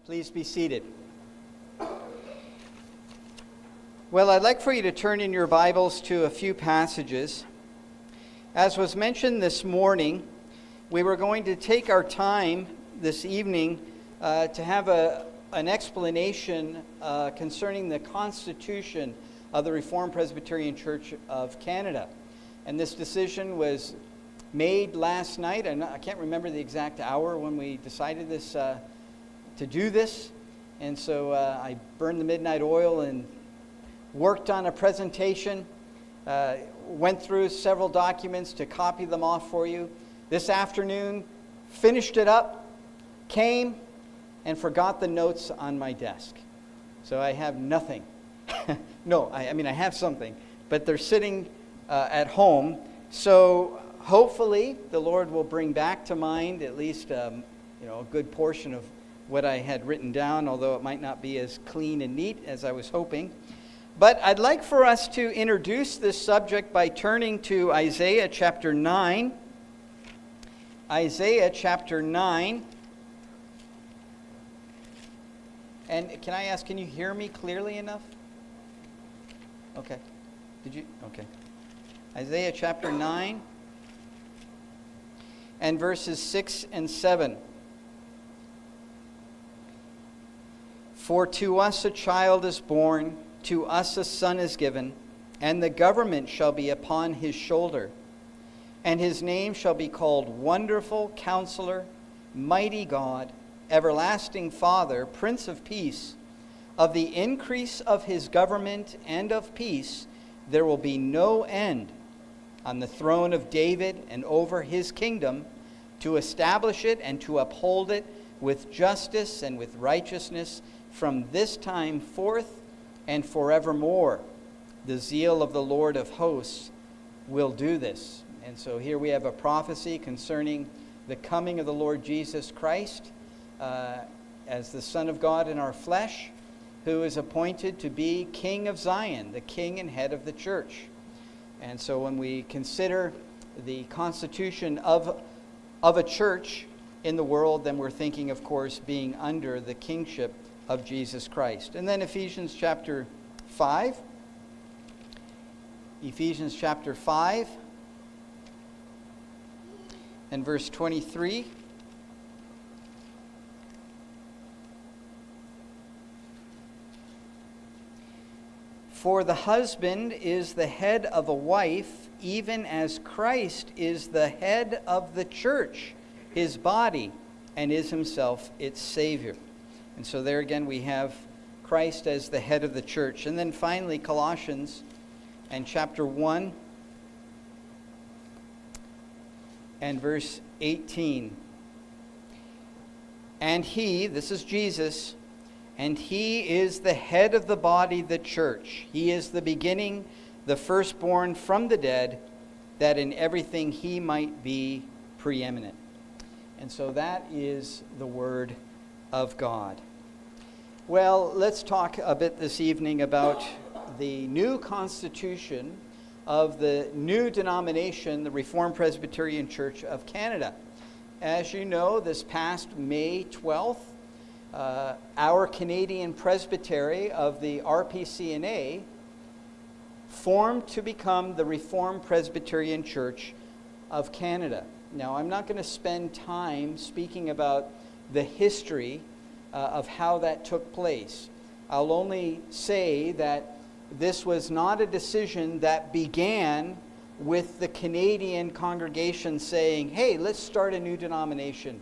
Please be seated. Well, I'd like for you to turn in your Bibles to a few passages. As was mentioned this morning, we were going to take our time this evening to have an explanation concerning the Constitution of the Reformed Presbyterian Church of Canada. And this decision was made last night, and I can't remember the exact hour when we decided this to do this. And so I burned the midnight oil and worked on a presentation, went through several documents to copy them off for you. This afternoon, finished it up, came, and forgot the notes on my desk. So I have nothing. No, I mean I have something, but they're sitting at home. So hopefully the Lord will bring back to mind at least a good portion of what I had written down, although it might not be as clean and neat as I was hoping. But I'd like for us to introduce this subject by turning to Isaiah chapter 9. Isaiah chapter 9. And can I ask, can you hear me clearly enough? Okay. Did you? Okay. Isaiah chapter 9 and verses 6 and 7. For to us a child is born, to us a son is given, and the government shall be upon his shoulder. And his name shall be called Wonderful Counselor, Mighty God, Everlasting Father, Prince of Peace. Of the increase of his government and of peace there will be no end, on the throne of David and over his kingdom, to establish it and to uphold it with justice and with righteousness from this time forth and forevermore. The zeal of the Lord of hosts will do this. And so here we have a prophecy concerning the coming of the Lord Jesus Christ as the Son of God in our flesh, who is appointed to be King of Zion, the King and head of the church. And so when we consider the constitution of a church in the world, then we're thinking, of course, being under the kingship of Jesus Christ. And then Ephesians chapter 5. Ephesians chapter 5 and verse 23. For the husband is the head of a wife, even as Christ is the head of the church, his body, and is himself its Savior. And so there again we have Christ as the head of the church. And then finally Colossians and chapter 1 and verse 18. And he, this is Jesus, and he is the head of the body, the church. He is the beginning, the firstborn from the dead, that in everything he might be preeminent. And so that is the word of God. Well, let's talk a bit this evening about the new constitution of the new denomination, the Reformed Presbyterian Church of Canada. As you know, this past May 12th, our Canadian Presbytery of the RPCNA formed to become the Reformed Presbyterian Church of Canada. Now, I'm not going to spend time speaking about the history of how that took place. I'll only say that this was not a decision that began with the Canadian congregation saying, hey, let's start a new denomination.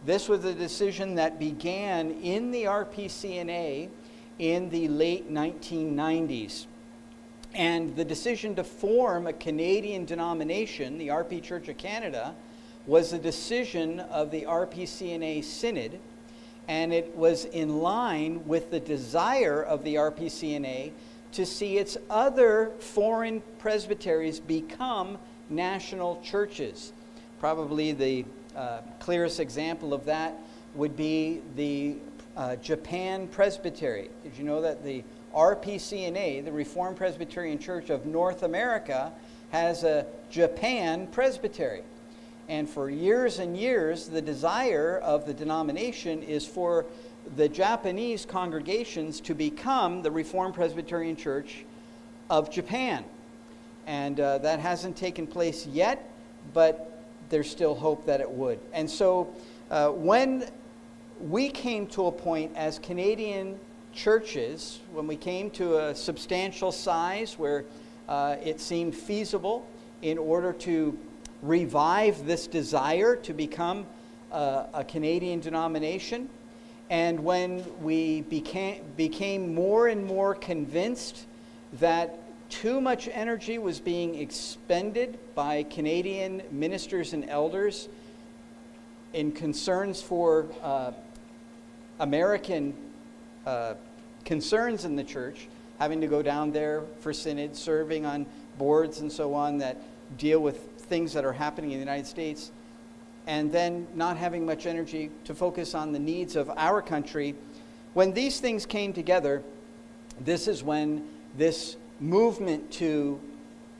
This was a decision that began in the RPCNA in the late 1990s. And the decision to form a Canadian denomination, the RP Church of Canada, was a decision of the RPCNA Synod, and it was in line with the desire of the RPCNA to see its other foreign presbyteries become national churches. Probably the clearest example of that would be the Japan Presbytery. Did you know that the RPCNA, the Reformed Presbyterian Church of North America, has a Japan presbytery. And for years and years, the desire of the denomination is for the Japanese congregations to become the Reformed Presbyterian Church of Japan. And that hasn't taken place yet, but there's still hope that it would. And so when we came to a point as Canadian churches, when we came to a substantial size where it seemed feasible in order to revive this desire to become a Canadian denomination, and when we became more and more convinced that too much energy was being expended by Canadian ministers and elders in concerns for American concerns in the church, having to go down there for synod, serving on boards and so on that deal with things that are happening in the United States, and then not having much energy to focus on the needs of our country. When these things came together, this is when this movement to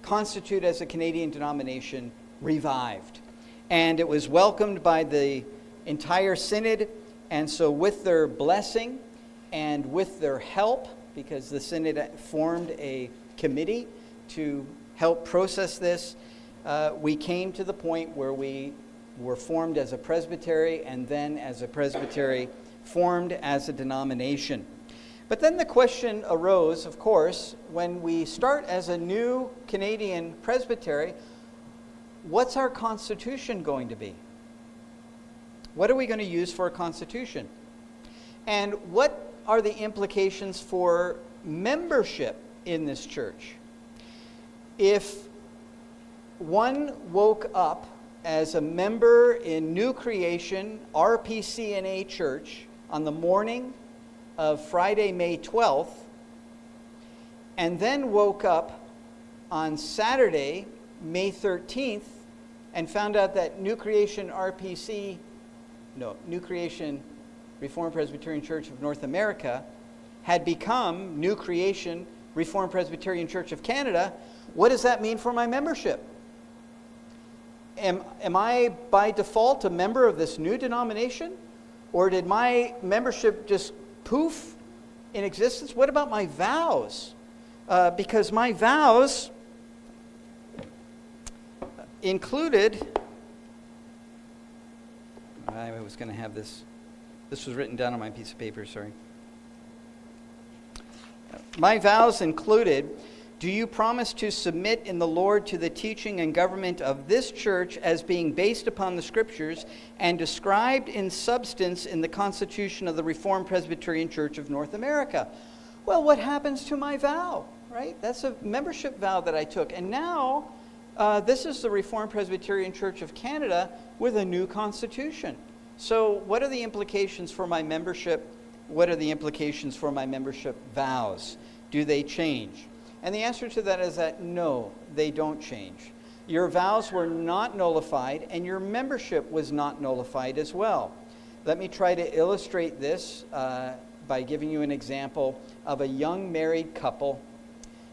constitute as a Canadian denomination revived. And it was welcomed by the entire synod, and so with their blessing and with their help, because the synod formed a committee to help process this, we came to the point where we were formed as a presbytery, and then as a presbytery formed as a denomination. But then the question arose, of course, when we start as a new Canadian presbytery, what's our constitution going to be? What are we going to use for a constitution? And what are the implications for membership in this church? If one woke up as a member in New Creation RPCNA Church on the morning of Friday, May 12th, and then woke up on Saturday, May 13th, and found out that New Creation Reformed Presbyterian Church of North America had become New Creation Reformed Presbyterian Church of Canada, what does that mean for my membership? Am I by default a member of this new denomination? Or did my membership just poof in existence? What about my vows? Because my vows included, I was going to have this was written down on my piece of paper, sorry. My vows included, do you promise to submit in the Lord to the teaching and government of this church as being based upon the Scriptures and described in substance in the Constitution of the Reformed Presbyterian Church of North America? Well, what happens to my vow, right? That's a membership vow that I took. And now, this is the Reformed Presbyterian Church of Canada with a new constitution. So what are the implications for my membership? What are the implications for my membership vows? Do they change? And the answer to that is that no, they don't change. Your vows were not nullified, and your membership was not nullified as well. Let me try to illustrate this by giving you an example of a young married couple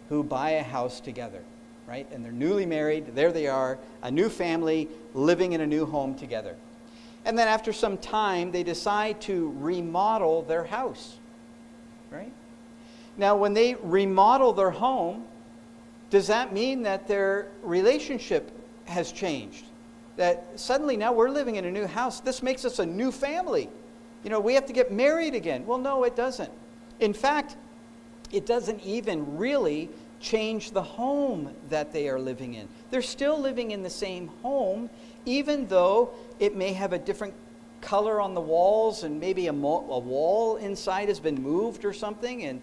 who buy a house together, right? And they're newly married, there they are, a new family living in a new home together. And then after some time, they decide to remodel their house, right? Now, when they remodel their home, does that mean that their relationship has changed? That suddenly now we're living in a new house. This makes us a new family. You know, we have to get married again. Well, no, it doesn't. In fact, it doesn't even really change the home that they are living in. They're still living in the same home, even though it may have a different color on the walls and maybe a wall inside has been moved or something, and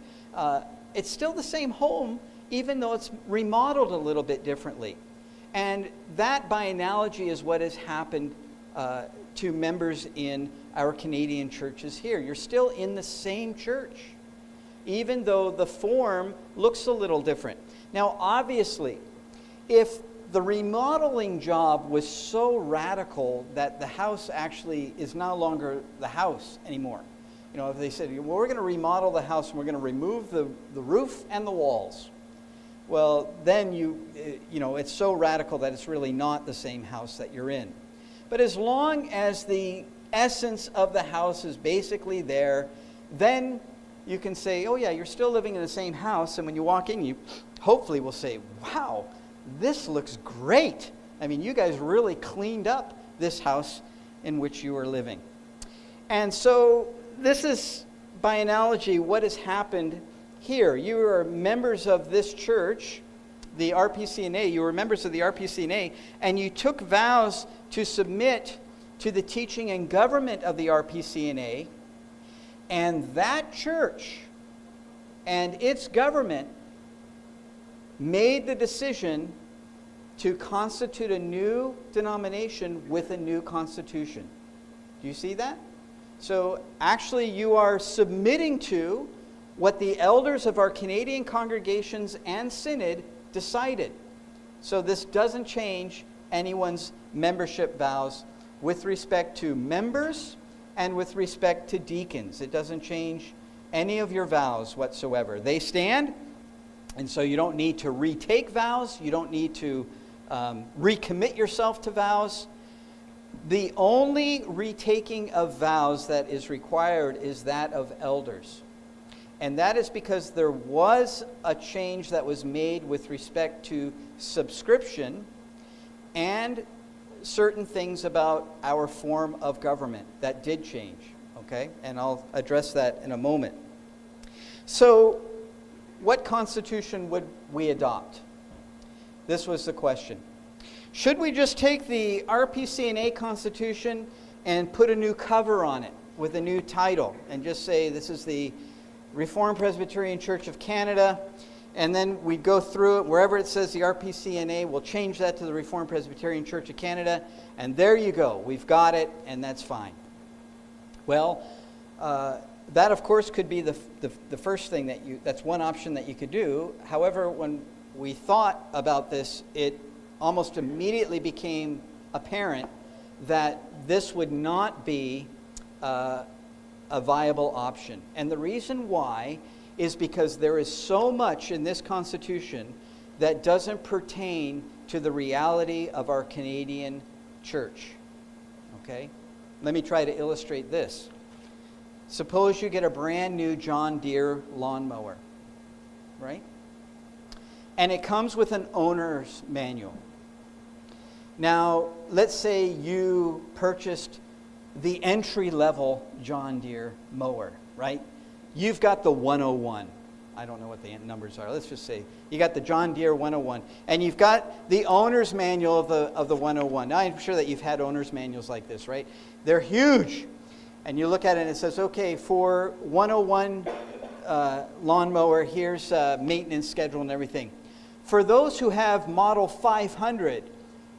it's still the same home, even though it's remodeled a little bit differently. And that, by analogy, is what has happened to members in our Canadian churches here. You're still in the same church, even though the form looks a little different. Now, obviously, if the remodeling job was so radical that the house actually is no longer the house anymore, if they said, well, we're going to remodel the house and we're going to remove the roof and the walls, well, then it's so radical that it's really not the same house that you're in. But as long as the essence of the house is basically there, then you can say, oh yeah, you're still living in the same house, and when you walk in, you hopefully will say, wow, this looks great. I mean, you guys really cleaned up this house in which you are living. And so this is, by analogy, what has happened here. You are members of this church, the RPCNA. You were members of the RPCNA, and you took vows to submit to the teaching and government of the RPCNA. And that church and its government made the decision to constitute a new denomination with a new constitution. Do you see that? So actually you are submitting to what the elders of our Canadian congregations and synod decided. So this doesn't change anyone's membership vows with respect to members and with respect to deacons. It doesn't change any of your vows whatsoever. They stand, and so you don't need to retake vows. You don't need to recommit yourself to vows. The only retaking of vows that is required is that of elders. And that is because there was a change that was made with respect to subscription and certain things about our form of government that did change, okay? And I'll address that in a moment. So, what constitution would we adopt? This was the question. Should we just take the RPCNA Constitution and put a new cover on it with a new title and just say this is the Reformed Presbyterian Church of Canada, and then we go through it, wherever it says the RPCNA, we'll change that to the Reformed Presbyterian Church of Canada, and there you go. We've got it, and that's fine. Well, that of course could be the first thing that's one option that you could do. However, when we thought about this, it almost immediately became apparent that this would not be a viable option. And the reason why is because there is so much in this Constitution that doesn't pertain to the reality of our Canadian church. Okay? Let me try to illustrate this. Suppose you get a brand new John Deere lawnmower, right? And it comes with an owner's manual. Now, let's say you purchased the entry-level John Deere mower, right? You've got the 101. I don't know what the numbers are. Let's just say you got the John Deere 101, and you've got the owner's manual of the 101. Now, I'm sure that you've had owner's manuals like this, right? They're huge, and you look at it and it says, okay, for 101 lawnmower, here's maintenance schedule and everything. For those who have model 500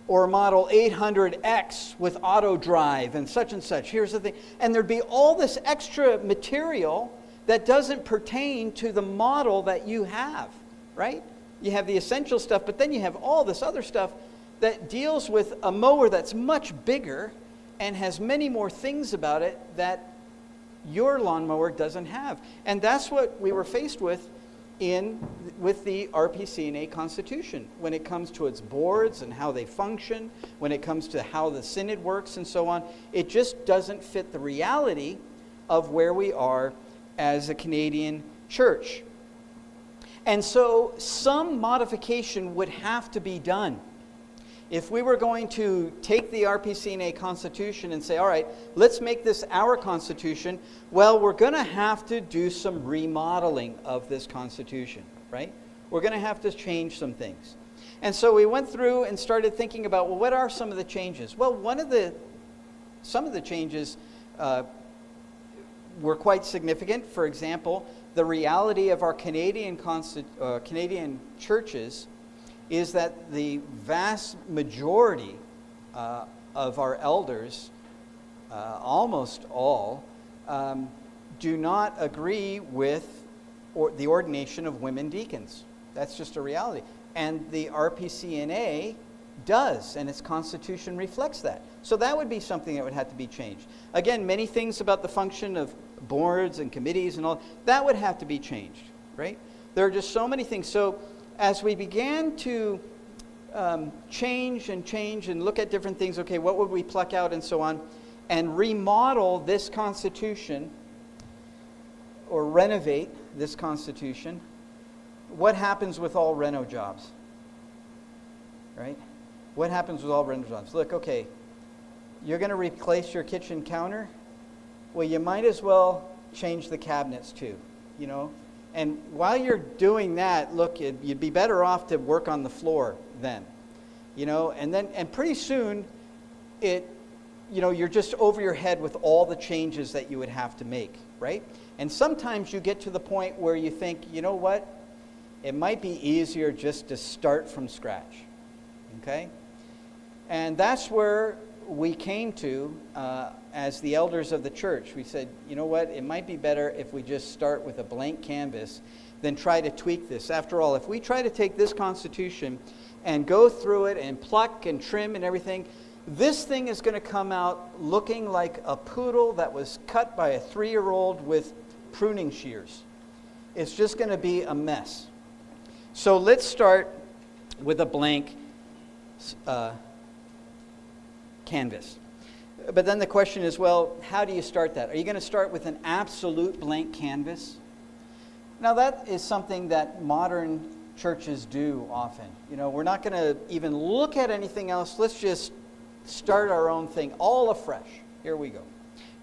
or model 800X with auto drive and such, here's the thing, and there'd be all this extra material that doesn't pertain to the model that you have, right? You have the essential stuff, but then you have all this other stuff that deals with a mower that's much bigger and has many more things about it that your lawnmower doesn't have. And that's what we were faced with with the RPCNA Constitution when it comes to its boards and how they function, when it comes to how the synod works and so on. It just doesn't fit the reality of where we are as a Canadian church. And so some modification would have to be done. If we were going to take the RPCNA Constitution and say, all right, let's make this our Constitution, well, we're going to have to do some remodeling of this Constitution, right? We're going to have to change some things. And so we went through and started thinking about, well, what are some of the changes? Well, some of the changes were quite significant. For example, the reality of our Canadian churches is that the vast majority of our elders, almost all, do not agree with the ordination of women deacons. That's just a reality. And the RPCNA does, and its constitution reflects that. So that would be something that would have to be changed. Again, many things about the function of boards and committees and all, that would have to be changed, right? There are just so many things. So as we began to change and look at different things, okay, what would we pluck out and so on, and remodel this Constitution or renovate this Constitution, what happens with all reno jobs? Right? What happens with all reno jobs? Look, okay, you're going to replace your kitchen counter? Well, you might as well change the cabinets too, you know? And while you're doing that, look, you'd be better off to work on the floor then, you know? And pretty soon, you're just over your head with all the changes that you would have to make, right? And sometimes you get to the point where you think, you know what? It might be easier just to start from scratch, okay? And that's where we came to as the elders of the church. We said, you know what? It might be better if we just start with a blank canvas than try to tweak this. After all, if we try to take this Constitution and go through it and pluck and trim and everything, this thing is going to come out looking like a poodle that was cut by a 3-year-old with pruning shears. It's just going to be a mess. So let's start with a blank canvas. But then the question is, well, how do you start that? Are you going to start with an absolute blank canvas? Now that is something that modern churches do often. You know, we're not going to even look at anything else. Let's just start our own thing all afresh. Here we go.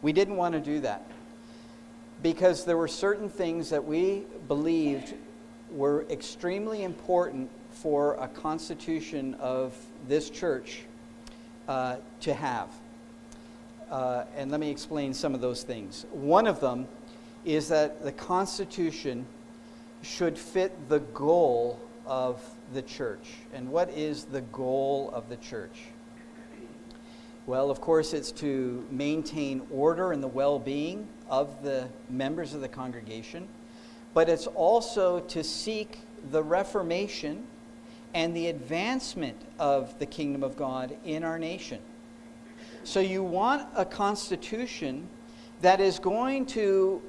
We didn't want to do that because there were certain things that we believed were extremely important for a constitution of this church to have. And let me explain some of those things. One of them is that the Constitution should fit the goal of the church. And what is the goal of the church? Well, of course, it's to maintain order and the well-being of the members of the congregation, but it's also to seek the reformation and the advancement of the kingdom of God in our nation. So you want a constitution that is going to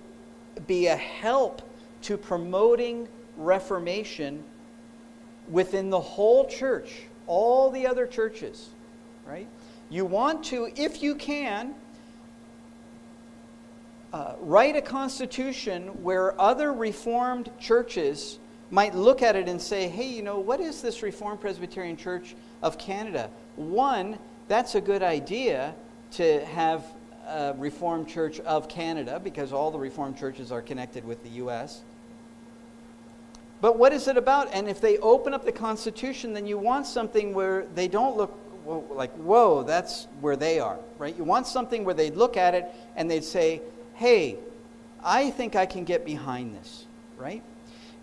be a help to promoting reformation within the whole church, all the other churches, right? You want to, if you can, write a constitution where other Reformed churches might look at it and say, hey, you know, what is this Reformed Presbyterian Church of Canada? One, that's a good idea to have a Reformed Church of Canada because all the Reformed churches are connected with the U.S. But what is it about? And if they open up the Constitution, then you want something where they don't look like, whoa, that's where they are, right? You want something where they'd look at it and they'd say, hey, I think I can get behind this, right?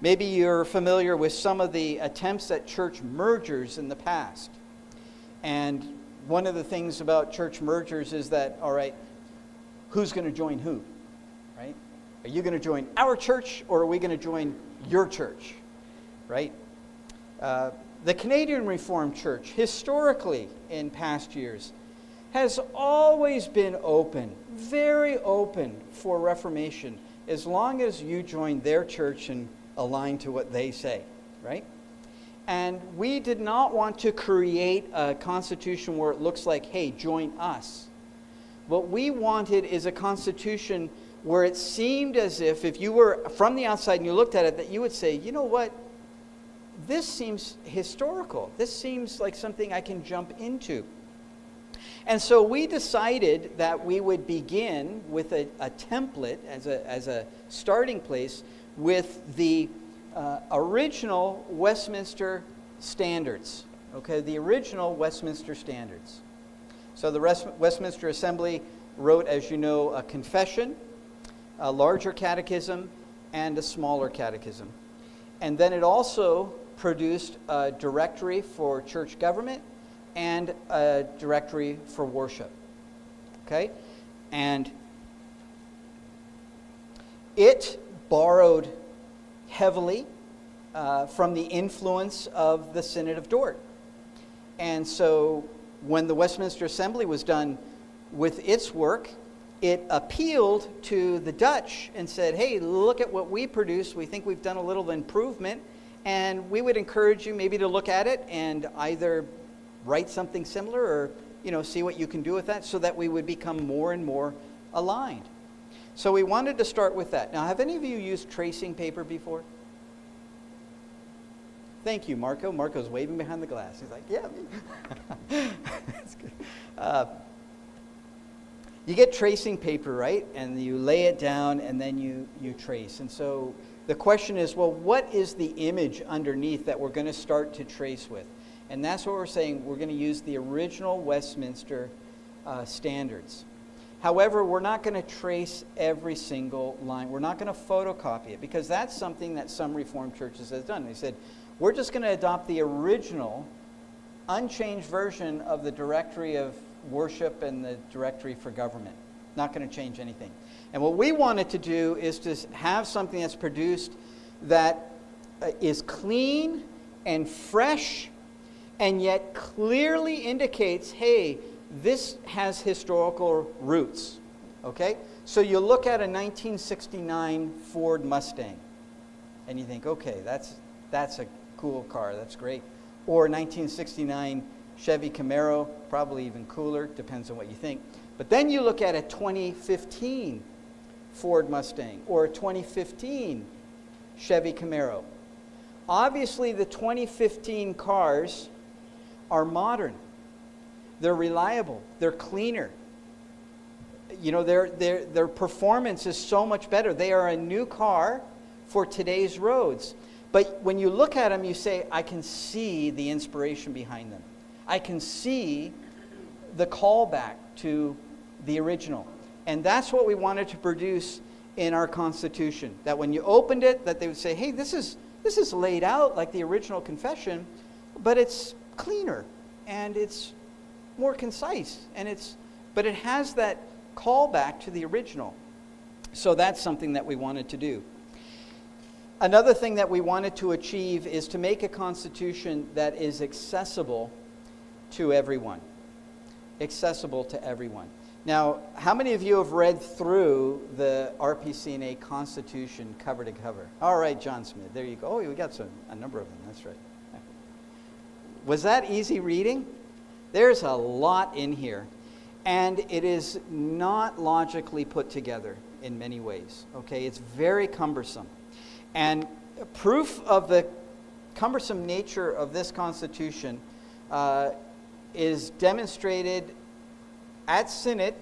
Maybe you're familiar with some of the attempts at church mergers in the past. And one of the things about church mergers is that, all right, who's going to join who, right? Are you going to join our church or are we going to join your church, right? The Canadian Reformed Church, historically in past years, has always been open, very open for Reformation, as long as you join their church and align to what they say, right? And we did not want to create a constitution where it looks like, hey, join us. What we wanted is a constitution where it seemed as if you were from the outside and you looked at it, that you would say, you know what? This seems historical. This seems like something I can jump into. And so we decided that we would begin with a template as a starting place with the original Westminster Standards. Okay, the original Westminster Standards. So the Westminster Assembly wrote, as you know, a confession, a larger catechism, and a smaller catechism. And then it also produced a directory for church government and a directory for worship. Okay? And it borrowed heavily from the influence of the Synod of Dort. And so when the Westminster Assembly was done with its work, it appealed to the Dutch and said, hey, look at what we produced. We think we've done a little improvement, and we would encourage you maybe to look at it and either write something similar or, see what you can do with that so that we would become more and more aligned. So we wanted to start with that. Now, have any of you used tracing paper before? Thank you, Marco. Marco's waving behind the glass. He's like, yeah, me. That's good. You get tracing paper, right? And you lay it down and then you trace. And so the question is, well, what is the image underneath that we're going to start to trace with? And that's what we're saying. We're going to use the original Westminster standards. However, we're not going to trace every single line. We're not going to photocopy it because that's something that some Reformed churches have done. They said, we're just going to adopt the original, unchanged version of the Directory of Worship and the Directory for Government. Not going to change anything. And what we wanted to do is to have something that's produced that is clean and fresh and yet clearly indicates, hey, this has historical roots. Okay? So you look at a 1969 Ford Mustang and you think, okay, that's a cool car, that's great. Or 1969 Chevy Camaro, probably even cooler, depends on what you think. But then you look at a 2015 Ford Mustang or a 2015 Chevy Camaro. Obviously, the 2015 cars are modern. They're reliable. They're cleaner. Their performance is so much better. They are a new car for today's roads. But when you look at them, you say, I can see the inspiration behind them. I can see the callback to the original. And that's what we wanted to produce in our Constitution. That when you opened it, that they would say, hey, this is laid out like the original confession, but it's cleaner and it's more concise, but it has that callback to the original. So that's something that we wanted to do. Another thing that we wanted to achieve is to make a constitution that is accessible to everyone. Accessible to everyone. Now, how many of you have read through the RPCNA Constitution cover to cover? All right, John Smith, there you go. Oh, we got a number of them, that's right. Was that easy reading? There's a lot in here, and it is not logically put together in many ways, okay? It's very cumbersome. And proof of the cumbersome nature of this Constitution is demonstrated at Synod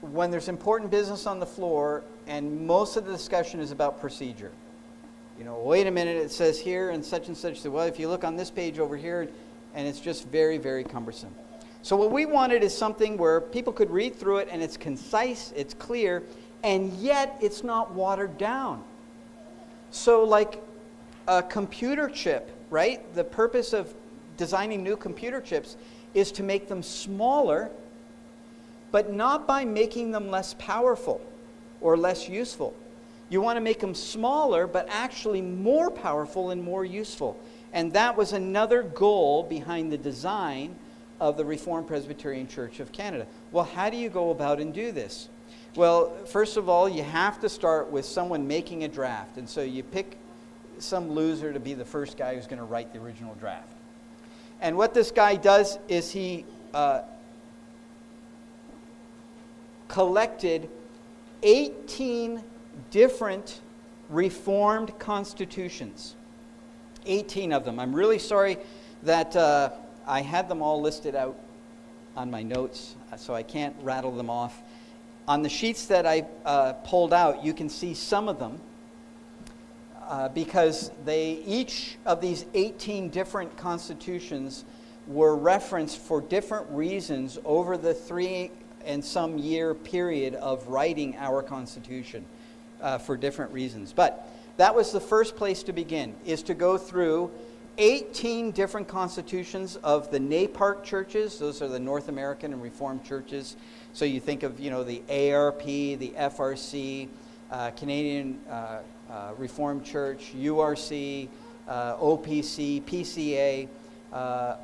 when there's important business on the floor and most of the discussion is about procedure. Wait a minute, it says here and such, well, if you look on this page over here, and it's just very, very cumbersome. So what we wanted is something where people could read through it and it's concise, it's clear, and yet it's not watered down. So like a computer chip, right? The purpose of designing new computer chips is to make them smaller, but not by making them less powerful or less useful. You want to make them smaller, but actually more powerful and more useful. And that was another goal behind the design of the Reformed Presbyterian Church of Canada. Well, how do you go about and do this? Well, first of all, you have to start with someone making a draft. And so you pick some loser to be the first guy who's going to write the original draft. And what this guy does is he collected 18 different Reformed constitutions. 18 of them. I'm really sorry that I had them all listed out on my notes, so I can't rattle them off. On the sheets that I pulled out, you can see some of them because each of these 18 different constitutions were referenced for different reasons over the 3 and some year period of writing our Constitution for different reasons. But that was the first place to begin, is to go through 18 different constitutions of the NAPARC churches. Those are the North American and Reformed churches. So you think of, the ARP, the FRC, Canadian Reformed Church, URC, OPC, PCA,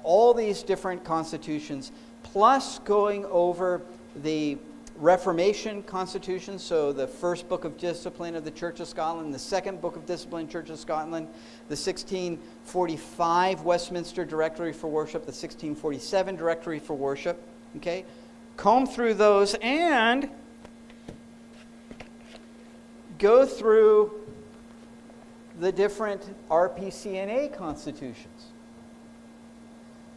all these different constitutions, plus going over the Reformation Constitution, so the first book of discipline of the Church of Scotland, the second book of discipline Church of Scotland, the 1645 Westminster Directory for Worship, the 1647 Directory for Worship. Okay? Comb through those and go through the different RPCNA constitutions.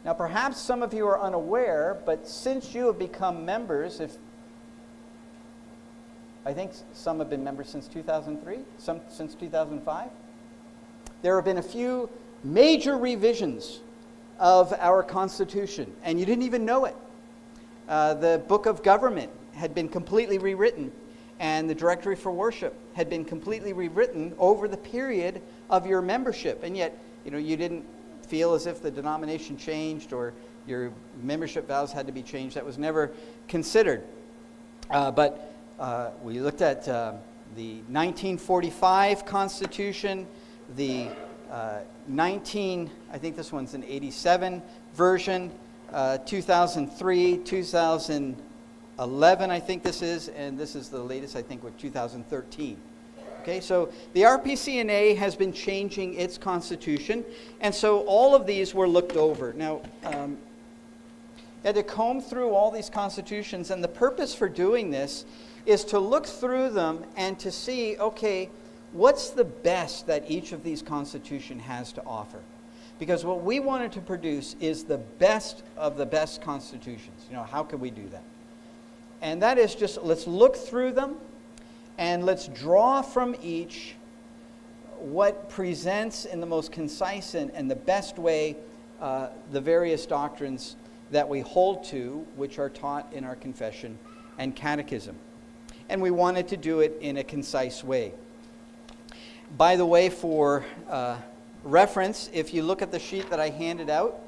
Now, perhaps some of you are unaware, but since you have become members, I think some have been members since 2003, some since 2005. There have been a few major revisions of our Constitution, and you didn't even know it. The Book of Government had been completely rewritten, and the Directory for Worship had been completely rewritten over the period of your membership, and yet, you didn't feel as if the denomination changed or your membership vows had to be changed. That was never considered. But we looked at the 1945 Constitution, the I think this one's an 87 version, 2003, 2011 I think this is, and this is the latest I think with 2013. Okay, so the RPCNA has been changing its constitution, and so all of these were looked over. Now, you had to comb through all these constitutions, and the purpose for doing this is to look through them and to see, okay, what's the best that each of these constitutions has to offer? Because what we wanted to produce is the best of the best constitutions. How could we do that? And that is just, let's look through them, and let's draw from each what presents in the most concise and the best way the various doctrines that we hold to, which are taught in our confession and catechism. And we wanted to do it in a concise way. By the way, for reference, if you look at the sheet that I handed out,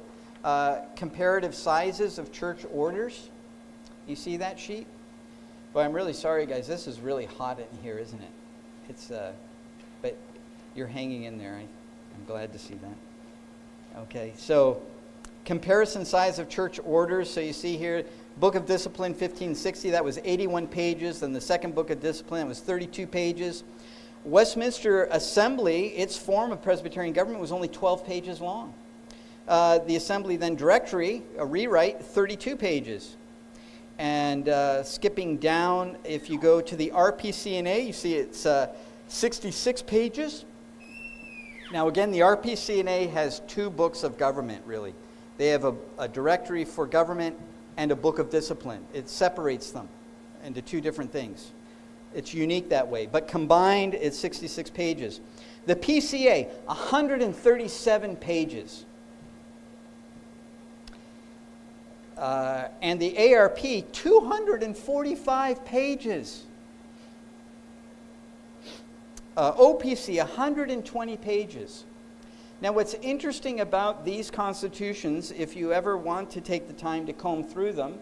comparative sizes of church orders, you see that sheet? Well, I'm really sorry, guys. This is really hot in here, isn't it? It's, but you're hanging in there. I'm glad to see that. Okay, so comparison size of church orders. So you see here, Book of Discipline, 1560. That was 81 pages. Then the second Book of Discipline was 32 pages. Westminster Assembly, its form of Presbyterian government, was only 12 pages long. The Assembly then Directory, a rewrite, 32 pages. And skipping down, if you go to the RPCNA, you see it's 66 pages. Now again, the RPCNA has two books of government, really. They have a directory for government and a book of discipline. It separates them into two different things. It's unique that way, but combined, it's 66 pages. The PCA, 137 pages. And the ARP, 245 pages. OPC, 120 pages. Now, what's interesting about these constitutions, if you ever want to take the time to comb through them,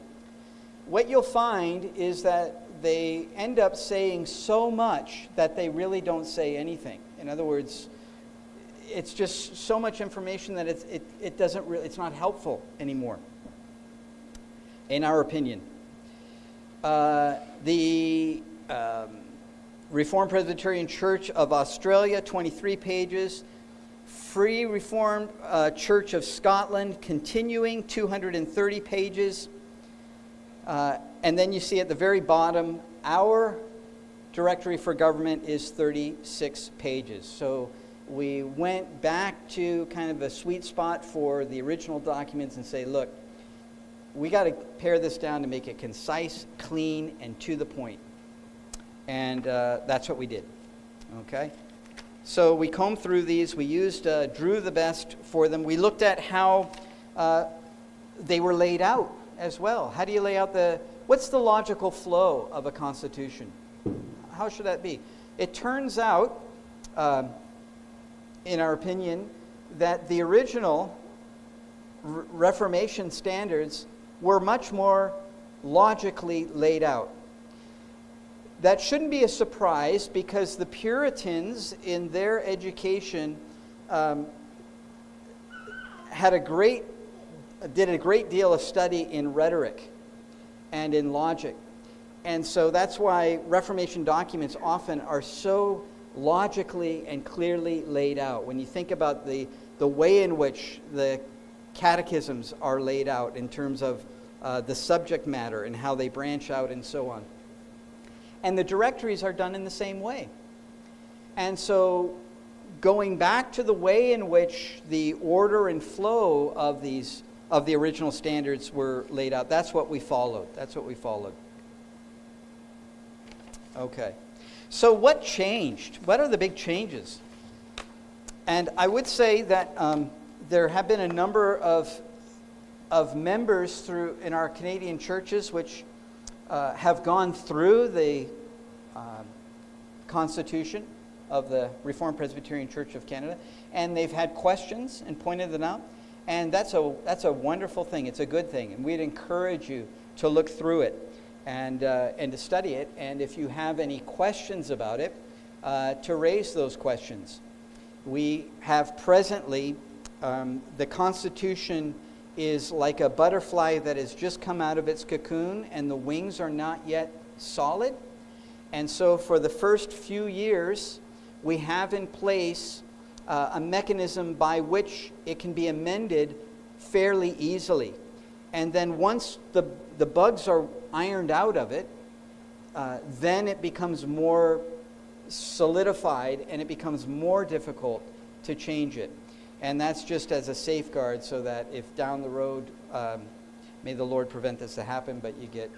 what you'll find is that they end up saying so much that they really don't say anything. In other words, it's just so much information that it doesn't really, it's not helpful anymore, in our opinion. The Reformed Presbyterian Church of Australia, 23 pages. Free Reformed Church of Scotland, continuing, 230 pages. And then you see at the very bottom, our Directory for Government is 36 pages. So we went back to kind of a sweet spot for the original documents and say, look, we got to pare this down to make it concise, clean, and to the point. And that's what we did. Okay? So we combed through these. We used drew the best for them. We looked at how they were laid out as well. How do you lay out what's the logical flow of a constitution? How should that be? It turns out, in our opinion, that the original Reformation standards were much more logically laid out. That shouldn't be a surprise because the Puritans in their education had a great did a great deal of study in rhetoric and in logic. And so that's why Reformation documents often are so logically and clearly laid out. When you think about the way in which the catechisms are laid out in terms of the subject matter and how they branch out and so on. And the directories are done in the same way. And so going back to the way in which the order and flow of the original standards were laid out, that's what we followed. Okay. So what changed? What are the big changes? And I would say that there have been a number of members in our Canadian churches which have gone through the Constitution of the Reformed Presbyterian Church of Canada, and they've had questions and pointed them out. And that's a wonderful thing. It's a good thing, and we'd encourage you to look through it and to study it. And if you have any questions about it, to raise those questions. We have presently the Constitution is like a butterfly that has just come out of its cocoon, and the wings are not yet solid. And so, for the first few years, we have in place a mechanism by which it can be amended fairly easily. And then once the bugs are ironed out of it, then it becomes more solidified and it becomes more difficult to change it. And that's just as a safeguard, so that if down the road, may the Lord prevent this to happen, but you get,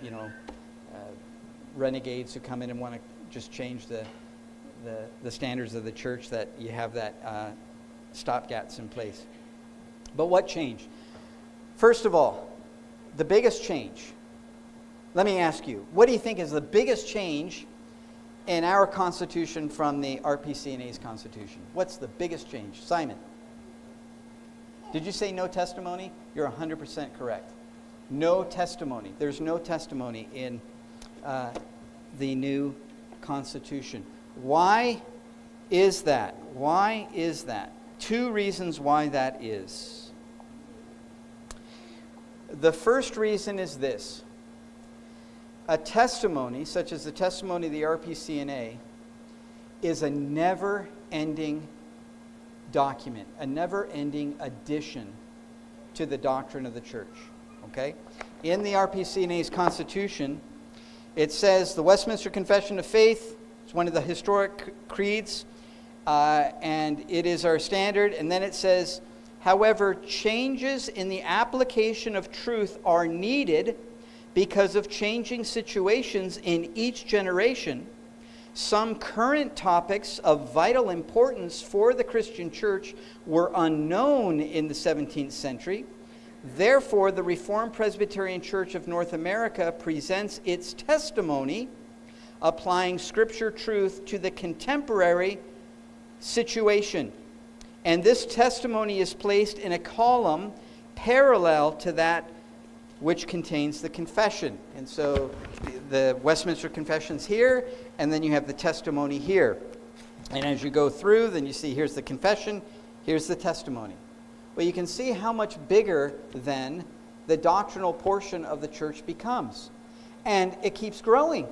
renegades who come in and want to just change the standards of the church, that you have that stopgaps in place. But what changed? First of all, the biggest change. Let me ask you, what do you think is the biggest change in our Constitution from the RPCNA's Constitution? What's the biggest change? Simon? Did you say no testimony? You're 100% correct. No testimony. There's no testimony in the new Constitution. Why is that? Why is that? Two reasons why that is. The first reason is this. A testimony, such as the testimony of the RPCNA, is a never-ending document, a never-ending addition to the doctrine of the church. Okay? In the RPCNA's Constitution, it says the Westminster Confession of Faith is one of the historic creeds, and it is our standard. And then it says, however, changes in the application of truth are needed because of changing situations in each generation. Some current topics of vital importance for the Christian church were unknown in the 17th century. Therefore, the Reformed Presbyterian Church of North America presents its testimony, applying Scripture truth to the contemporary situation. And this testimony is placed in a column parallel to that which contains the confession. And so the Westminster Confession's here, and then you have the testimony here. And as you go through, then you see here's the confession, here's the testimony. Well, you can see how much bigger then the doctrinal portion of the church becomes. And it keeps growing.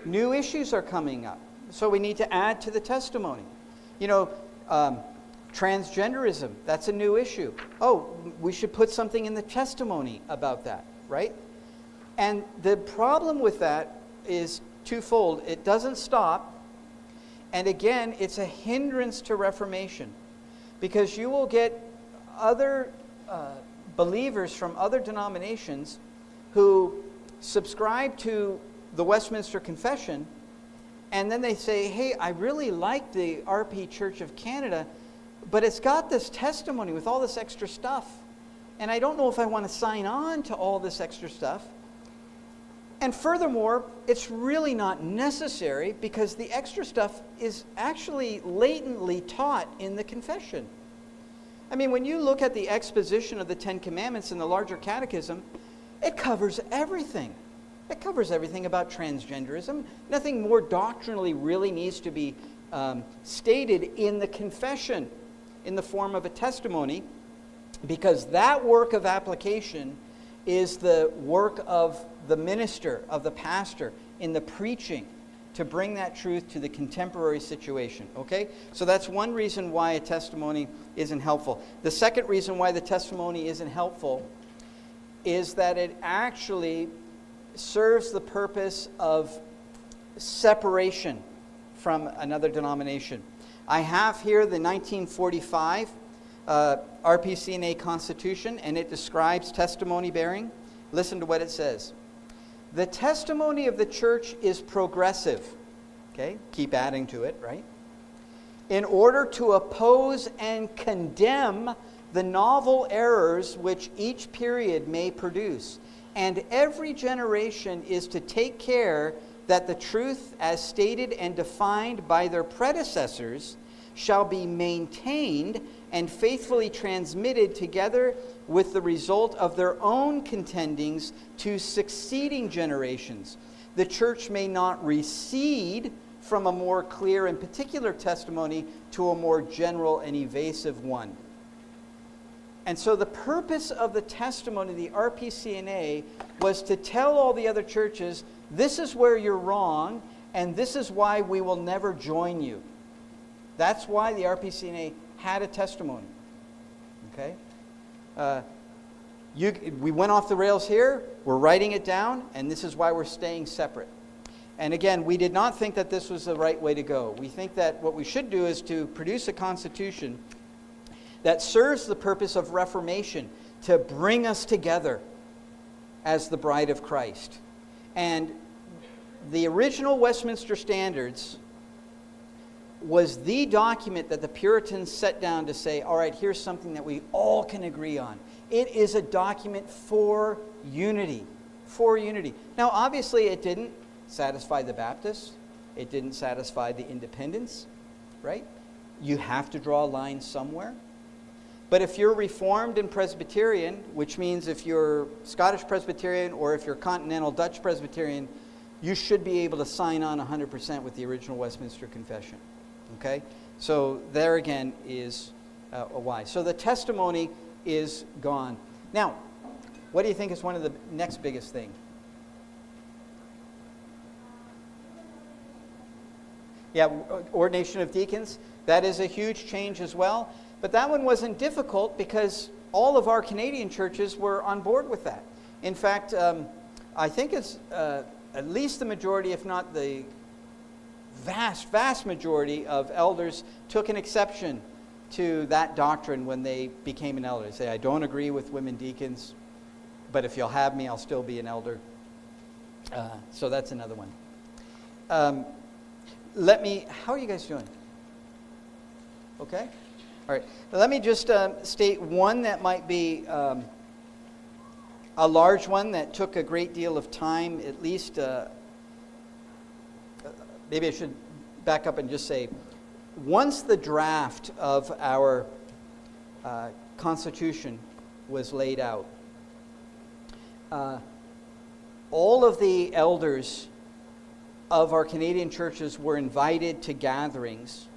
New issues are coming up. So we need to add to the testimony. Transgenderism, that's a new issue. Oh, we should put something in the testimony about that, right? And the problem with that is twofold. It doesn't stop. And again, it's a hindrance to Reformation. Because you will get other believers from other denominations who subscribe to the Westminster Confession, and then they say, hey, I really like the RP Church of Canada, but it's got this testimony with all this extra stuff, and I don't know if I want to sign on to all this extra stuff. And furthermore, it's really not necessary because the extra stuff is actually latently taught in the confession. I mean, when you look at the exposition of the Ten Commandments in the larger catechism, it covers everything. It covers everything about transgenderism. Nothing more doctrinally really needs to be stated in the confession in the form of a testimony Because that work of application is the work of the minister, of the pastor, in the preaching, to bring that truth to the contemporary situation. Okay? So that's one reason why a testimony isn't helpful. The second reason why the testimony isn't helpful is that it actually serves the purpose of separation from another denomination. I have here the 1945 RPCNA Constitution, and it describes testimony bearing. Listen to what it says. The testimony of the church is progressive. Okay, keep adding to it, right? In order to oppose and condemn the novel errors which each period may produce. And every generation is to take care that the truth as stated and defined by their predecessors shall be maintained and faithfully transmitted together with the result of their own contendings to succeeding generations. The church may not recede from a more clear and particular testimony to a more general and evasive one. And so the purpose of the testimony of the RPCNA was to tell all the other churches, this is where you're wrong, and this is why we will never join you. That's why the RPCNA had a testimony. Okay? We went off the rails here, we're writing it down, and this is why we're staying separate. And again, we did not think that this was the right way to go. We think that what we should do is to produce a constitution that serves the purpose of reformation, to bring us together as the bride of Christ. And the original Westminster Standards was the document that the Puritans set down to say, all right, here's something that we all can agree on. It is a document for unity. For unity. Now, obviously, it didn't satisfy the Baptists. It didn't satisfy the Independents, right? You have to draw a line somewhere. But if you're Reformed and Presbyterian, which means if you're Scottish Presbyterian or if you're Continental Dutch Presbyterian, you should be able to sign on 100% with the original Westminster Confession. Okay? So there again is a why. So the testimony is gone. Now, what do you think is one of the next biggest thing? Yeah, ordination of deacons. That is a huge change as well. But that one wasn't difficult because all of our Canadian churches were on board with that. In fact, I think it's at least the majority, if not the vast majority of elders took an exception to that doctrine when they became an elder. They say, I don't agree with women deacons, but if you'll have me, I'll still be an elder. So that's another one. How are you guys doing? Okay? All right. Let me just state one that might be a large one that took a great deal of time, at least. Maybe I should back up and just say, once the draft of our Constitution was laid out, all of the elders of our Canadian churches were invited to gatherings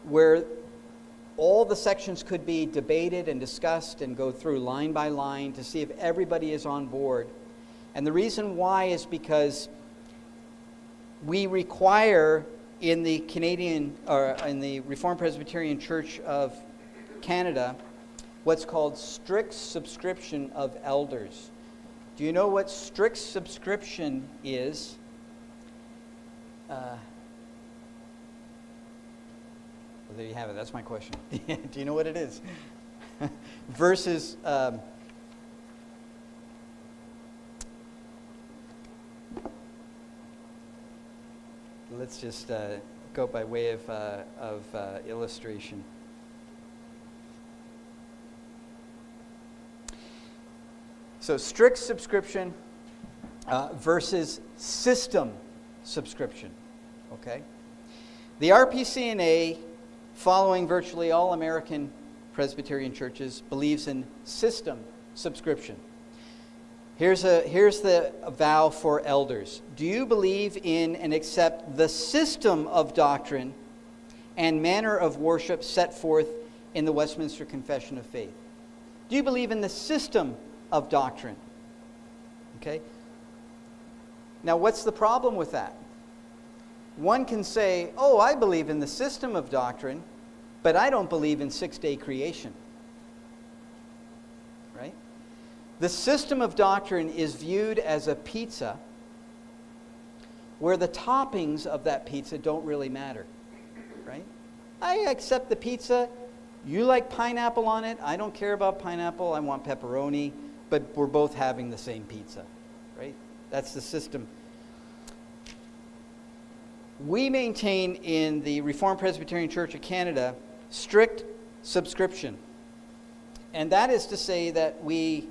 where all the sections could be debated and discussed and go through line by line to see if everybody is on board. And the reason why is because we require in the Canadian, or in the Reformed Presbyterian Church of Canada, what's called strict subscription of elders. Do you know what strict subscription is? Well, there you have it. That's my question. Do you know what it is? Versus let's just go by way of illustration. So strict subscription versus system subscription. Okay? The RPCNA, following virtually all American Presbyterian churches, believes in system subscription. Here's the vow for elders. Do you believe in and accept the system of doctrine and manner of worship set forth in the Westminster Confession of Faith? Do you believe in the system of doctrine? Okay. Now, what's the problem with that? One can say, oh, I believe in the system of doctrine, but I don't believe in six-day creation. Right? The system of doctrine is viewed as a pizza where the toppings of that pizza don't really matter. Right? I accept the pizza. You like pineapple on it. I don't care about pineapple. I want pepperoni. But we're both having the same pizza. Right? That's the system. We maintain in the Reformed Presbyterian Church of Canada strict subscription. And that is to say that we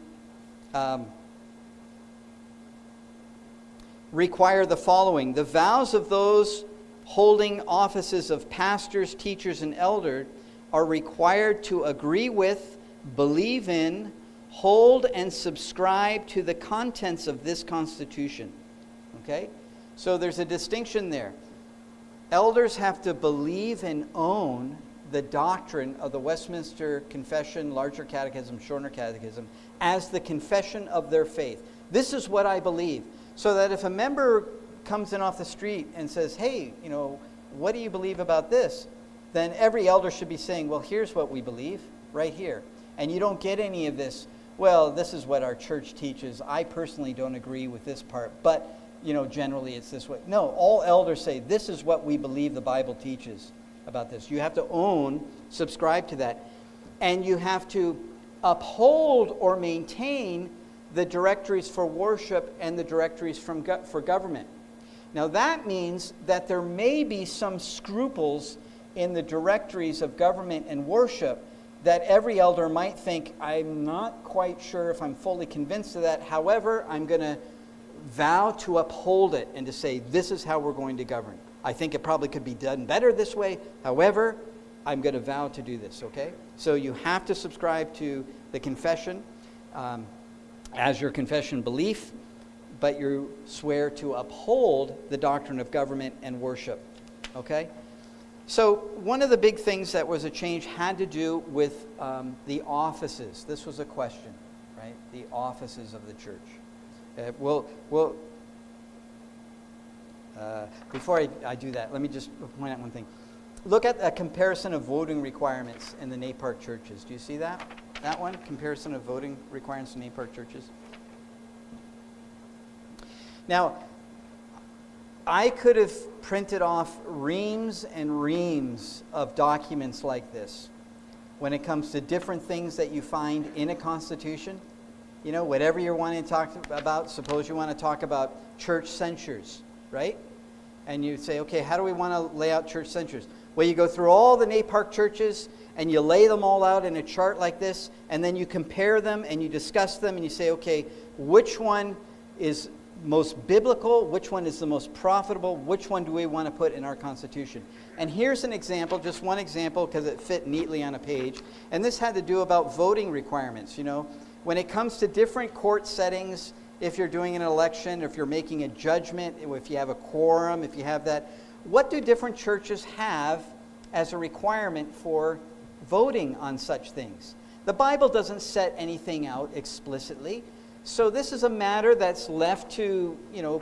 require the following. The vows of those holding offices of pastors, teachers, and elders are required to agree with, believe in, hold, and subscribe to the contents of this Constitution. Okay? So there's a distinction there. Elders have to believe and own the doctrine of the Westminster Confession, Larger Catechism, Shorter Catechism, as the confession of their faith. This is what I believe. So that if a member comes in off the street and says, hey, what do you believe about this? Then every elder should be saying, well, here's what we believe right here. And you don't get any of this, well, this is what our church teaches. I personally don't agree with this part, but generally it's this way. No, all elders say, this is what we believe the Bible teaches about this. You have to subscribe to that. And you have to uphold or maintain the directories for worship and the directories for government. Now that means that there may be some scruples in the directories of government and worship that every elder might think, I'm not quite sure if I'm fully convinced of that. However, I'm going to vow to uphold it and to say, this is how we're going to govern. I think it probably could be done better this way. However, I'm going to vow to do this, okay? So you have to subscribe to the confession as your confession belief, but you swear to uphold the doctrine of government and worship, okay? So one of the big things that was a change had to do with the offices. This was a question, right? The offices of the church. Before I do that, let me just point out one thing. Look at a comparison of voting requirements in the NAPARC churches. Do you see that? That one? Comparison of voting requirements in NAPARC churches. Now, I could have printed off reams and reams of documents like this when it comes to different things that you find in a constitution. Whatever you're wanting to talk about, suppose you want to talk about church censures, right? And you say, okay, how do we want to lay out church censures? Well, you go through all the NAPARC churches and you lay them all out in a chart like this, and then you compare them and you discuss them and you say, okay, which one is most biblical, which one is the most profitable, which one do we want to put in our Constitution? And here's an example, just one example, because it fit neatly on a page. And this had to do about voting requirements. When it comes to different court settings, if you're doing an election, if you're making a judgment, if you have a quorum, if you have that, what do different churches have as a requirement for voting on such things? The Bible doesn't set anything out explicitly. So this is a matter that's left to,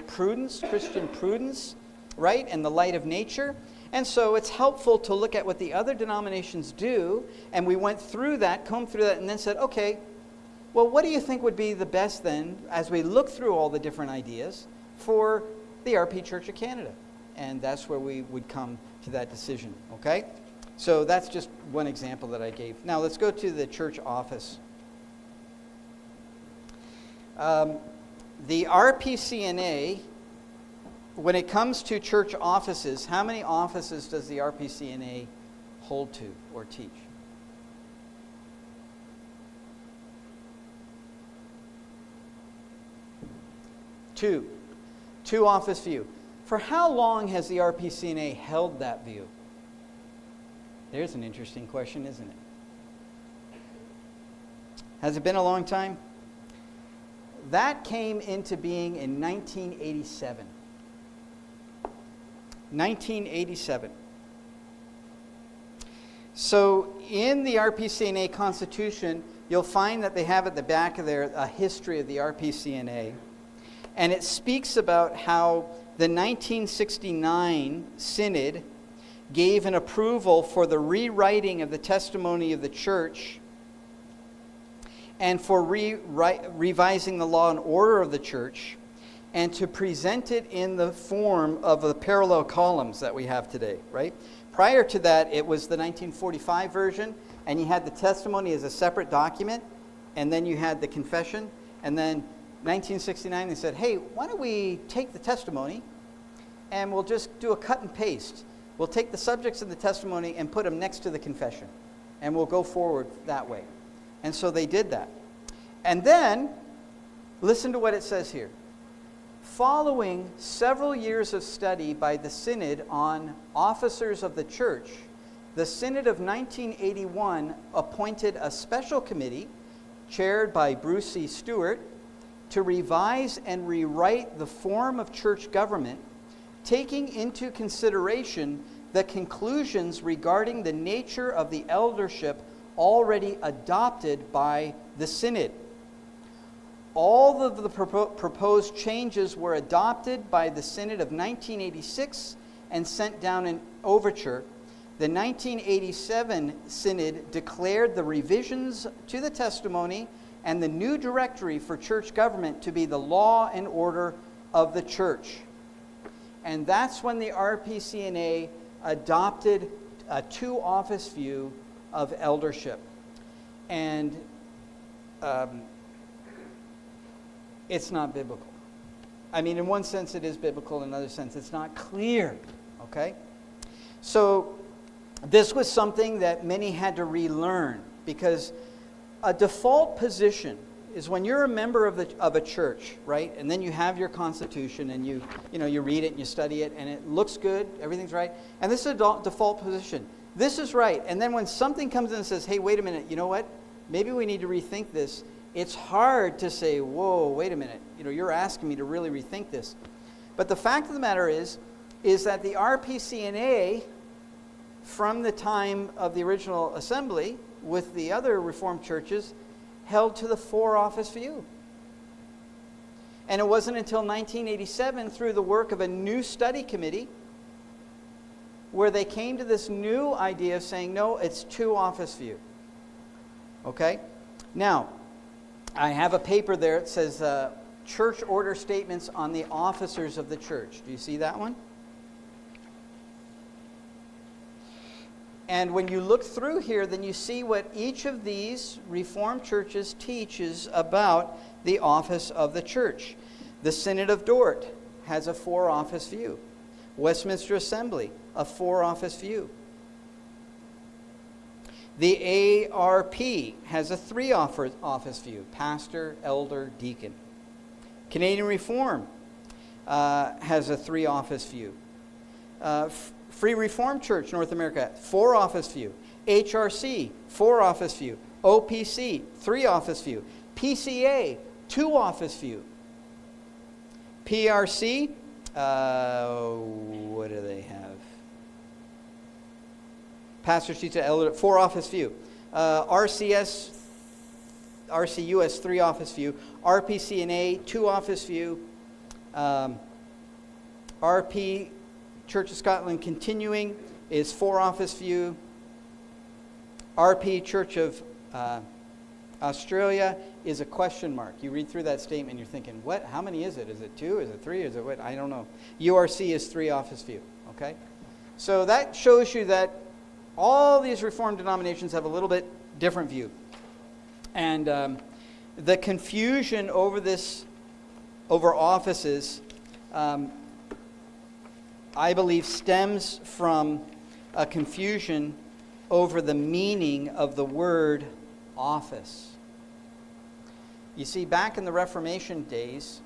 prudence, Christian prudence, right, and the light of nature. And so it's helpful to look at what the other denominations do, and we went through that, combed through that, and then said, okay, well, what do you think would be the best then, as we look through all the different ideas, for the RP Church of Canada? And that's where we would come to that decision, okay? So that's just one example that I gave. Now let's go to the church office. The RPCNA, when it comes to church offices, how many offices does the RPCNA hold to or teach? Two office view. For how long has the RPCNA held that view? There's an interesting question, isn't it? Has it been a long time? That came into being in 1987. 1987. So in the RPCNA Constitution, you'll find that they have at the back of there a history of the RPCNA. And it speaks about how the 1969 Synod gave an approval for the rewriting of the testimony of the church and for revising the law and order of the church, and to present it in the form of the parallel columns that we have today, right? Prior to that, it was the 1945 version, and you had the testimony as a separate document, and then you had the confession, and then 1969 they said, hey, why don't we take the testimony and we'll just do a cut and paste. We'll take the subjects of the testimony and put them next to the confession, and we'll go forward that way. And so they did that. And then, listen to what it says here. Following several years of study by the Synod on officers of the church, the Synod of 1981 appointed a special committee, chaired by Bruce C. Stewart, to revise and rewrite the form of church government, taking into consideration the conclusions regarding the nature of the eldership already adopted by the Synod. All of the proposed changes were adopted by the Synod of 1986 and sent down in overture. The 1987 Synod declared the revisions to the testimony and the new directory for church government to be the law and order of the church. And that's when the RPCNA adopted a two-office view of eldership. And it's not biblical. I mean, in one sense it is biblical, in another sense it's not clear. Okay? So this was something that many had to relearn, because a default position is when you're a member of a church, right? And then you have your constitution and you read it and you study it and it looks good, everything's right. And this is a default position. This is right. And then when something comes in and says, hey, wait a minute, you know what? Maybe we need to rethink this. It's hard to say, whoa, wait a minute. You're asking me to really rethink this. But the fact of the matter is that the RPCNA, from the time of the original assembly with the other Reformed churches, held to the four-office view. And it wasn't until 1987, through the work of a new study committee, where they came to this new idea of saying, no, it's two-office view. Okay? Now, I have a paper there. It says Church Order Statements on the Officers of the Church. Do you see that one? And when you look through here, then you see what each of these Reformed churches teaches about the office of the church. The Synod of Dort has a four-office view. Westminster Assembly, a four-office view. The ARP has a three-office view: pastor, elder, deacon. Canadian Reform has a three-office view. Free Reformed Church, North America, four-office view. HRC, four-office view. OPC, three-office view. PCA, two-office view. PRC, what do they have? Pastor, teacher, elder, four-office view. RCUS, three-office view. RPCNA, two-office view. RP Church of Scotland Continuing is four-office view. RP Church of Australia is a question mark. You read through that statement, you're thinking, what? How many is it? Is it two? Is it three? Is it what? I don't know. URC is three-office view. Okay? So that shows you that all these Reformed denominations have a little bit different view. And the confusion over offices, I believe, stems from a confusion over the meaning of the word office. You see, back in the Reformation days,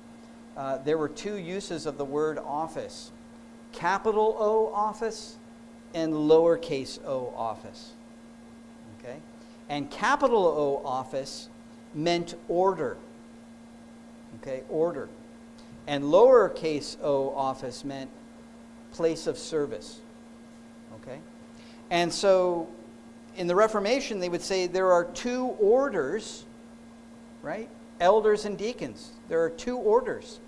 there were two uses of the word office: capital O office and lowercase o office. Okay? And capital O office meant order. Okay, order. And lowercase o office meant place of service. Okay? And so in the Reformation, they would say there are two orders, right? Elders and deacons. There are two orders.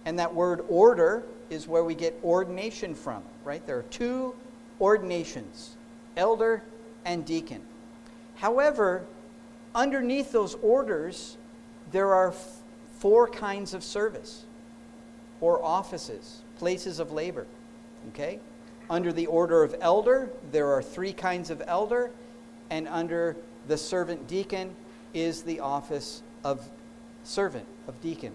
And that word order is where we get ordination from, right? There are two ordinations, elder and deacon. However, underneath those orders, there are four kinds of service or offices, places of labor, okay? Under the order of elder, there are three kinds of elder, and under the servant deacon is the office of servant, of deacon.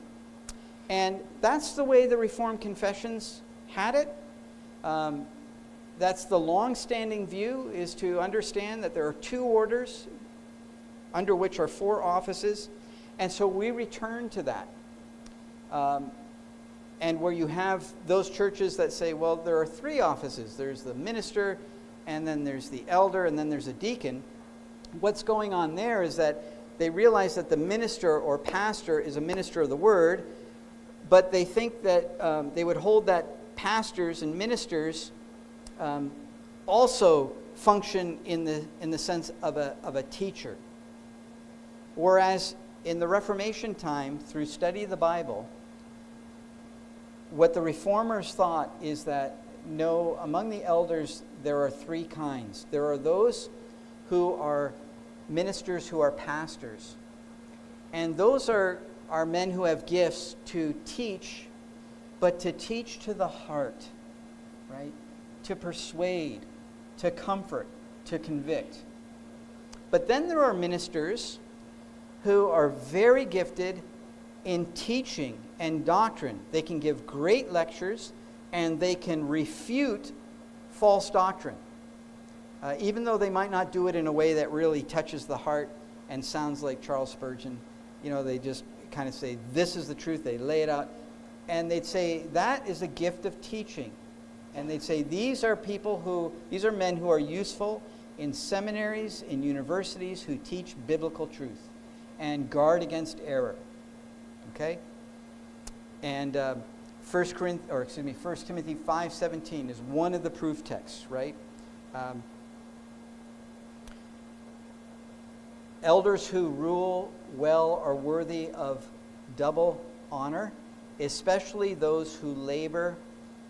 And that's the way the Reformed confessions had it. That's the long-standing view, is to understand that there are two orders under which are four offices. And so we return to that. And where you have those churches that say, well, there are three offices. There's the minister, and then there's the elder, and then there's a deacon. What's going on there is that they realize that the minister or pastor is a minister of the word, but they think that they would hold that pastors and ministers also function in the sense of a teacher. Whereas in the Reformation time, through study of the Bible, what the Reformers thought is that, no, among the elders there are three kinds. There are those who are ministers who are pastors. And those are men who have gifts to teach, but to teach to the heart, right? To persuade, to comfort, to convict. But then there are ministers who are very gifted in teaching and doctrine. They can give great lectures, and they can refute false doctrine. Even though they might not do it in a way that really touches the heart and sounds like Charles Spurgeon. You know, they just kind of say, this is the truth. They lay it out. And they'd say, that is a gift of teaching. And they'd say, these are men who are useful in seminaries, in universities, who teach biblical truth and guard against error. Okay? And 1 Timothy 5:17 is one of the proof texts, right? Elders who rule well are worthy of double honor, especially those who labor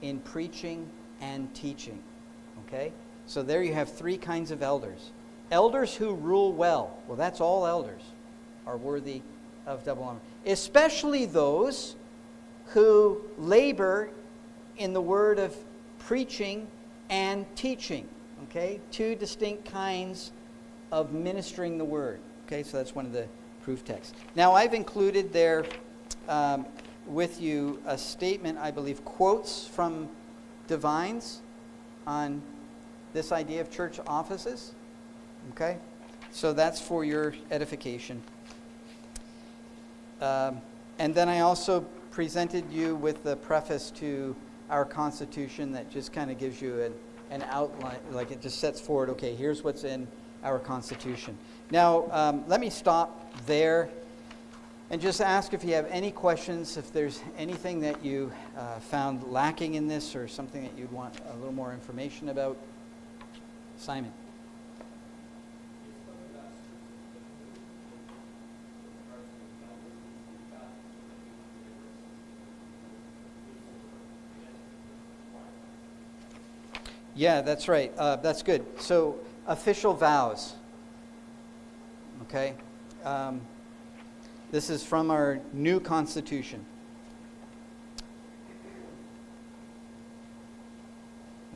in preaching and teaching. Okay? So there you have three kinds of elders. Elders who rule well, well, that's all elders, are worthy of double honor. Especially those who labor in the word of preaching and teaching. Okay? Two distinct kinds of ministering the word. Okay, so that's one of the proof texts. Now, I've included there with you a statement, I believe, quotes from divines on this idea of church offices. Okay? So that's for your edification. And then I also presented you with the preface to our Constitution that just kind of gives you an outline, like it just sets forward, okay, here's what's in our Constitution. Now, let me stop there and just ask if you have any questions, if there's anything that you found lacking in this or something that you'd want a little more information about. Simon. Yeah, that's right. That's good. So, official vows. Okay. This is from our new Constitution.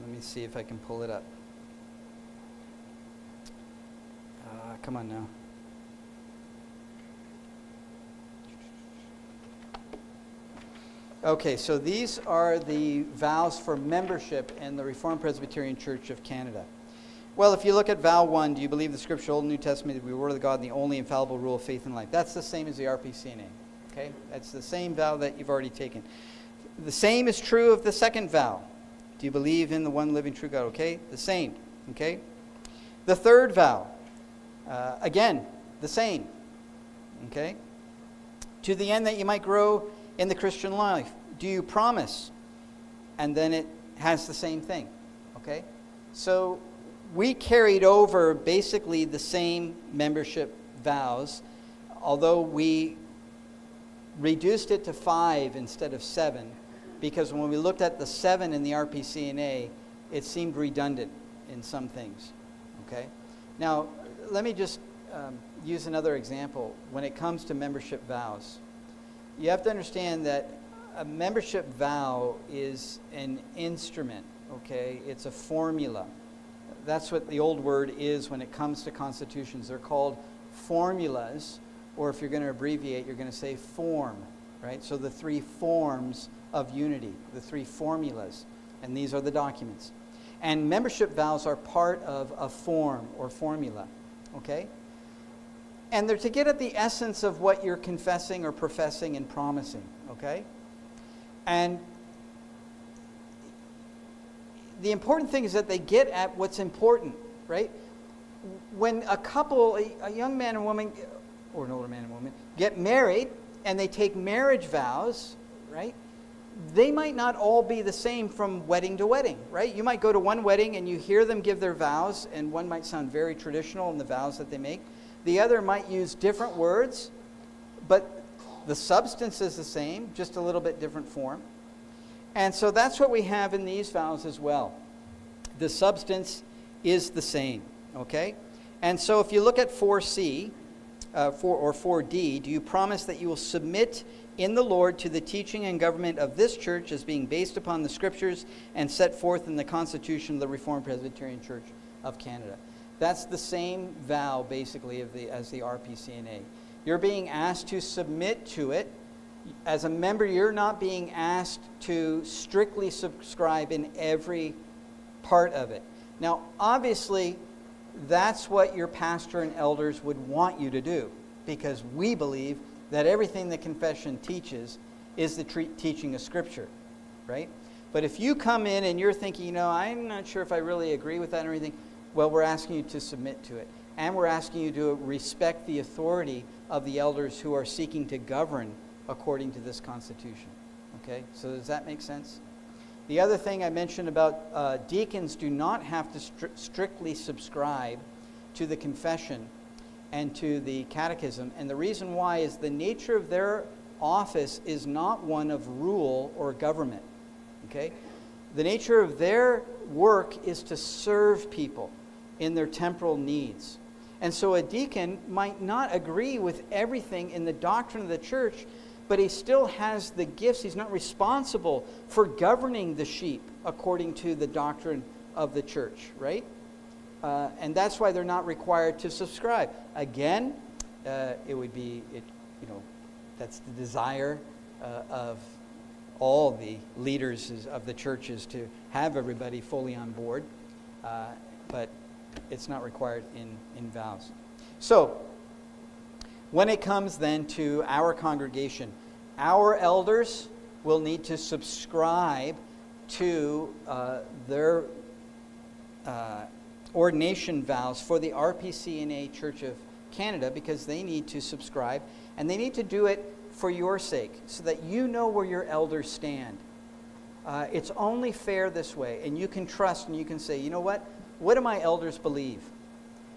Let me see if I can pull it up. Come on now. Okay, so these are the vows for membership in the Reformed Presbyterian Church of Canada. Well, if you look at vow 1, do you believe the Scripture, Old and New Testament, to be the Word of God and the only infallible rule of faith and life? That's the same as the RPCNA. Okay? That's the same vow that you've already taken. The same is true of the second vow. Do you believe in the one living true God? Okay? The same. Okay? The third vow. Again, the same. Okay? To the end that you might grow in the Christian life. Do you promise? And then it has the same thing. Okay? So we carried over basically the same membership vows, although we reduced it to 5 instead of 7, because when we looked at the 7 in the RPCNA, it seemed redundant in some things. Okay? Now, let me just use another example. When it comes to membership vows, you have to understand that a membership vow is an instrument, okay? It's a formula. That's what the old word is when it comes to constitutions. They're called formulas, or if you're going to abbreviate, you're going to say form, right? So the 3 forms of unity, the 3 formulas, and these are the documents. And membership vows are part of a form or formula, okay? And they're to get at the essence of what you're confessing or professing and promising, okay? And the important thing is that they get at what's important, right? When a couple, a young man and woman, or an older man and woman, get married and they take marriage vows, right? They might not all be the same from wedding to wedding, right? You might go to one wedding and you hear them give their vows, and one might sound very traditional in the vows that they make. The other might use different words, but the substance is the same, just a little bit different form. And so that's what we have in these vows as well. The substance is the same, okay? And so if you look at 4C, or 4D, do you promise that you will submit in the Lord to the teaching and government of this church as being based upon the Scriptures and set forth in the Constitution of the Reformed Presbyterian Church of Canada? That's the same vow, basically, as the RPCNA. You're being asked to submit to it. As a member, you're not being asked to strictly subscribe in every part of it. Now, obviously, that's what your pastor and elders would want you to do, because we believe that everything the confession teaches is the teaching of Scripture, right? But if you come in and you're thinking, I'm not sure if I really agree with that or anything, well, we're asking you to submit to it. And we're asking you to respect the authority of the elders who are seeking to govern according to this Constitution. Okay? So does that make sense? The other thing I mentioned about deacons do not have to strictly subscribe to the confession and to the catechism. And the reason why is the nature of their office is not one of rule or government. Okay? The nature of their work is to serve people in their temporal needs. And so a deacon might not agree with everything in the doctrine of the church, but he still has the gifts. He's not responsible for governing the sheep according to the doctrine of the church, right? And that's why they're not required to subscribe. Again, it would be, that's the desire of all the leaders of the churches to have everybody fully on board, but it's not required in vows. So, when it comes then to our congregation, our elders will need to subscribe to their ordination vows for the RPCNA Church of Canada, because they need to subscribe, and they need to do it for your sake, so that you know where your elders stand. It's only fair this way, and you can trust and you can say, what do my elders believe?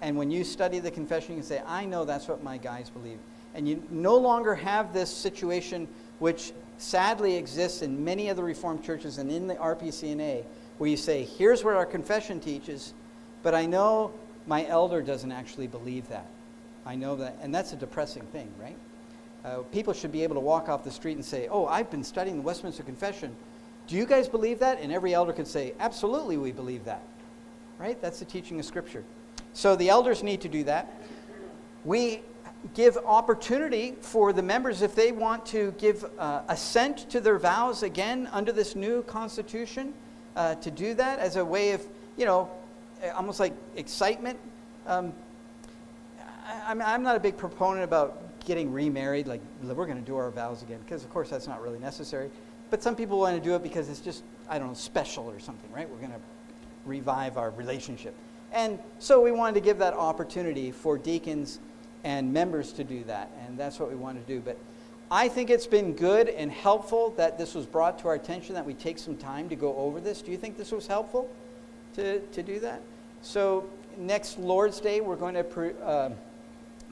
And when you study the confession, you can say, I know that's what my guys believe. And you no longer have this situation which sadly exists in many of the Reformed churches and in the RPCNA, where you say, here's what our confession teaches, but I know my elder doesn't actually believe that. I know that, and that's a depressing thing, right? People should be able to walk off the street and say, I've been studying the Westminster Confession. Do you guys believe that? And every elder could say, absolutely, we believe that. Right? That's the teaching of Scripture. So the elders need to do that. We give opportunity for the members, if they want to give assent to their vows again under this new Constitution, to do that as a way of, almost like excitement. I'm not a big proponent about getting remarried, like we're going to do our vows again, because of course that's not really necessary. But some people want to do it because it's just, special or something, right? We're going to revive our relationship. And so we wanted to give that opportunity for deacons and members to do that, and that's what we wanted to do. But I think it's been good and helpful that this was brought to our attention, that we take some time to go over this. Do you think this was helpful to do that? So next Lord's Day, we're going to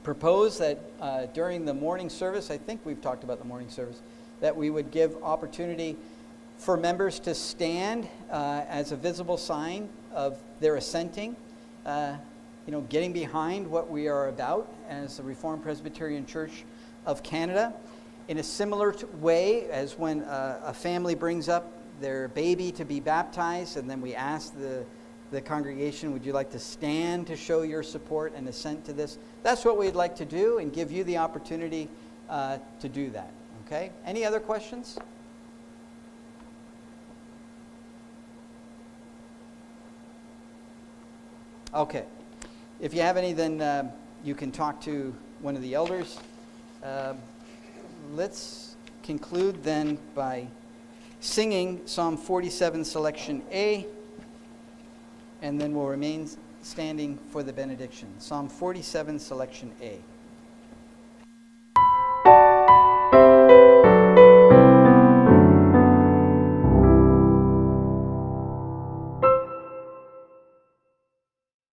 propose that during the morning service, I think we've talked about the morning service, that we would give opportunity for members to stand as a visible sign of their assenting, getting behind what we are about as the Reformed Presbyterian Church of Canada, in a similar way as when a family brings up their baby to be baptized, and then we ask the congregation, would you like to stand to show your support and assent to this? That's what we'd like to do, and give you the opportunity to do that. Okay? Any other questions? Okay. If you have any, then you can talk to one of the elders. Let's conclude then by singing Psalm 47, Selection A, and then we'll remain standing for the benediction. Psalm 47, Selection A.